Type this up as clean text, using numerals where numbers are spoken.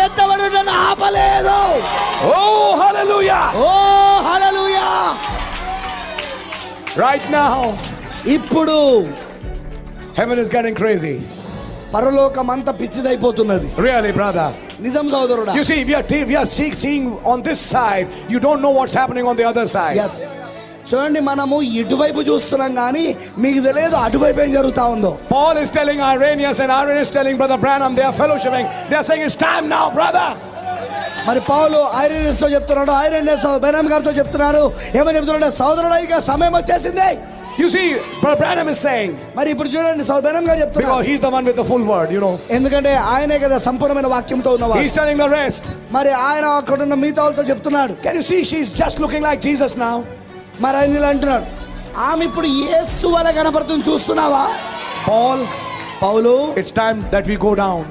ఎత్తబడుటను ఆపలేదు. Oh, hallelujah. ఓ హల్లెలూయా. Right now, ఇప్పుడు heaven is getting crazy. పరలోకం అంతా పిచ్చిదైపోతున్నది. Really, brother. నిజం సోదరుడా. You see, we are seeing on this side. You don't know what's happening on the other side. Yes. చూడండి, మనము ఇటువైపు చూస్తున్నాం కానీ మీకు తెలియదు అటువైపు ఏం జరుగుతా ఉందో. Paul is telling Irenaeus and Irenaeus is telling Brother Branham, they are fellowshipping. They are saying it's time now, brothers. మరి పౌలు ఐరేనియస్ తో చెప్తున్నాడు, ఐరేనియస్ బెనమ్ గారితో చెప్తున్నారు. ఏమని చెప్తున్నాడు? సోదరుడా, ఇక సమయం వచ్చేసింది. You see, Brother Branham is saying, మరి ఇప్పుడు చూడండి, బెనమ్ గారు చెప్తున్నారు. because he's the one with the full word, you know. ఎందుకంటే ఆయనే కదా సంపూర్ణమైన వాక్యంతో ఉన్నవాడు. He's telling the rest. మరి ఆయన అక్కడ ఉన్న మిగతా వాళ్ళతో చెప్తున్నాడు. Can you see, she's just looking like Jesus now. మరి ఆయన ఇలా అంటున్నాడు, ఆమె ఇప్పుడు యేసు వలె కనపడుతుంది, చూస్తున్నావా? Paul, Paul, it's time that we go down.